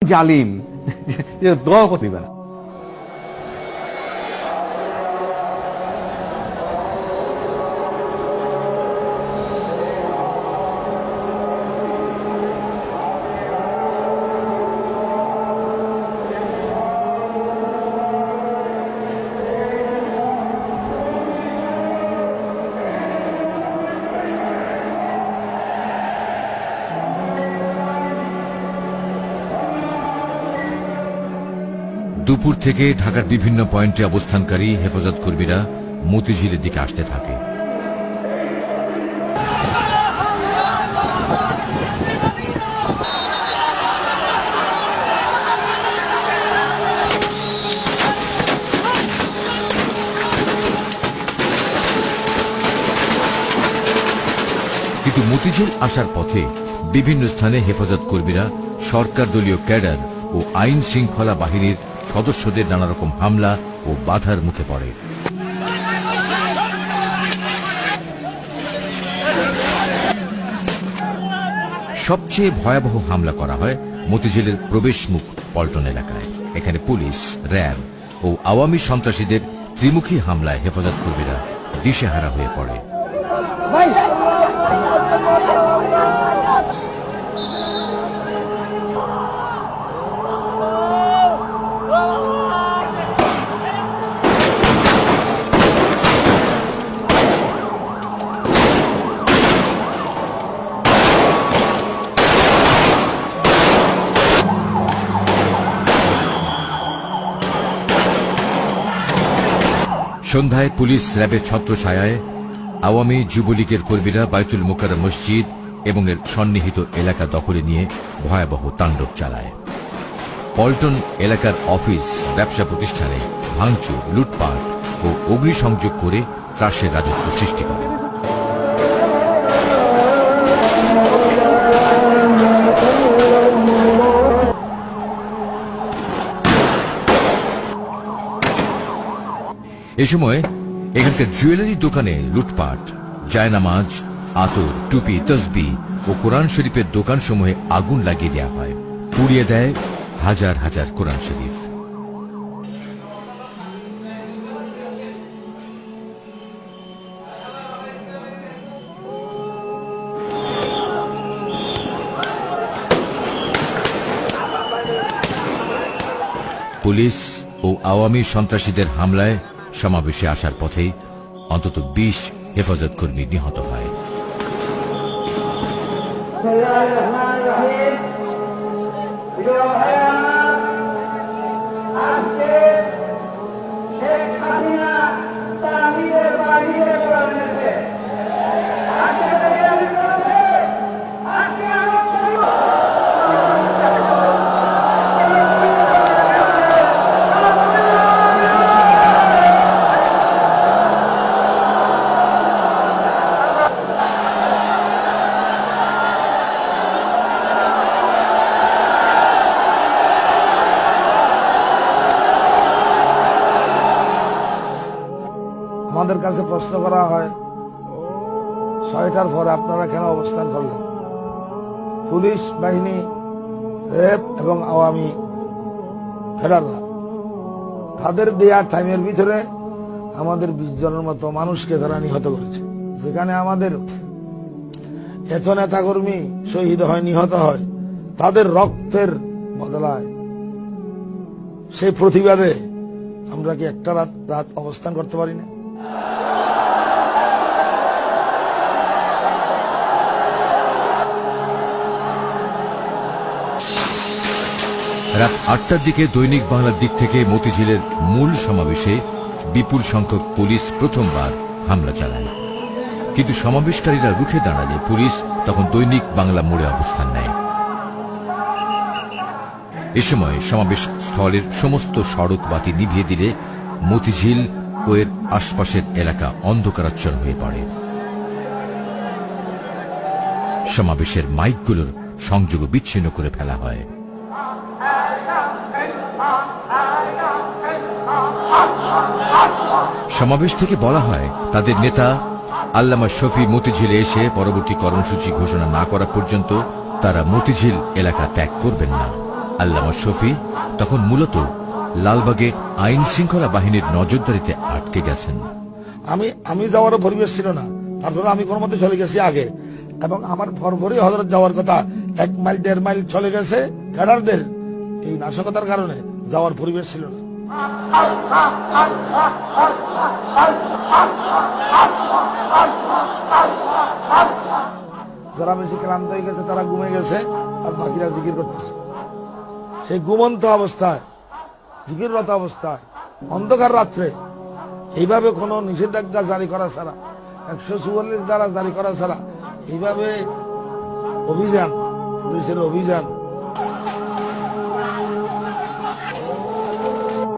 জালিম দোয়া করতে দিবে না। দুপুর থেকে ঢাকার বিভিন্ন পয়েন্টে অবস্থানকারী হেফাজত কর্মীরা মতিঝিলের দিকে আসতে থাকে। কিন্তু মতিঝিল আসার পথে বিভিন্ন স্থানে হেফাজত কর্মীরা সরকার দলীয় ক্যাডার ও আইন শৃঙ্খলা বাহিনীর সদস্যদের নানা রকম হামলা ও বাধার মুখে পড়ে। সবচেয়ে ভয়াবহ হামলা করা হয় মতিঝিলের প্রবেশ মুখ পল্টন এলাকায়। এখানে পুলিশ, র্যাব ও আওয়ামী সন্ত্রাসীদের ত্রিমুখী হামলায় হেফাজত কর্মীরা দিশেহারা হয়ে পড়ে। সন্ধ্যায় পুলিশ র্যাবের ছত্রছায়ায় আওয়ামী যুবলীগের কর্মীরা বায়তুল মোকাররম মসজিদ এবং এর সন্নিহিত এলাকা দখলে নিয়ে ভয়াবহ তাণ্ডব চালায়। পল্টন এলাকার অফিস, ব্যবসা প্রতিষ্ঠানে ভাঙচুর, লুটপাট ও অগ্নিসংযোগ করে ত্রাসের রাজত্ব সৃষ্টি করে। এ সময় এখানকার জুয়েলারি দোকানে লুটপাট, জায়নামাজ, আতর, টুপি, তসবিহ ও কোরআন শরীফের দোকানসমূহে আগুন লাগিয়ে দেওয়া হয়। পুড়িয়ে দেয় হাজার হাজার কোরআন শরীফ। পুলিশ ও আওয়ামী সন্ত্রাসীদের হামলায় সমাবেশে আসার পথেই অন্তত ২০ হেফাজত কর্মী নিহত হয়। আমাদের কাছে প্রশ্ন করা হয়, ৬টার পরে আপনারা কেন অবস্থান করলেন? পুলিশ বাহিনী, র্যাব এবং আওয়ামী ফেডাররা তাদের দেয়া টাইমের ভিতরে আমাদের ২০ জনের মতো মানুষকে তারা নিহত করেছে। যেখানে আমাদের এত নেতাকর্মী শহীদ হয়, নিহত হয়, তাদের রক্তের বদলায় সেই প্রতিবাদে আমরা কি একটা রাত অবস্থান করতে পারি না? রাত ৮টার দিকে দৈনিক বাংলার দিক থেকে মতিঝিলের মূল সমাবেশে বিপুল সংখ্যক পুলিশ প্রথমবার হামলা চালায়। কিন্তু সমাবেশকারীরা রুখে দাঁড়ালে পুলিশ তখন দৈনিক বাংলা মোড়ে অবস্থান নেয়। এ সময় সমাবেশ স্থলের সমস্ত সড়ক বাতি নিভিয়ে দিলে মতিঝিল ও এর আশপাশের এলাকা অন্ধকারাচ্ছন্ন হয়ে পড়ে। সমাবেশের মাইকগুলোর সংযোগ বিচ্ছিন্ন করে ফেলা হয়। সমাবেশ থেকে বলা হয়, তাদের নেতা আল্লামা শফি মতিঝিলে এসে পরবর্তী কর্মসূচি ঘোষণা না করা পর্যন্ত তারা মতিঝিল এলাকা ত্যাগ করবেন না। আল্লামা শফি তখন মূলত লালবাগে আইন শৃঙ্খলা বাহিনীর নজরদারিতে আটকে গেছেন। আমি যাওয়ারও পরিবেশ ছিল না, তারপরে আমি কোনো মতে চলে গেছি আগে, এবং আমার ফরফরি হজরত যাওয়ার কথা 1 মাইল 1.5 মাইল চলে গেছে। ক্যাডারদের এই নাশকতার কারণে যাওয়ার পরিবেশ ছিল না। যারা বেশি ক্লান্ত হয়ে গেছে তারা ঘুমে গেছে, আর বাকিরা জিকির করতেছে। সেই ঘুমন্ত অবস্থায়, জিকিররত অবস্থায়, অন্ধকার রাত্রে এইভাবে কোনো নিষেধাজ্ঞা জারি করা ছাড়া, 144 দ্বারা জারি করা ছাড়া এইভাবে অভিযান, পুলিশের অভিযান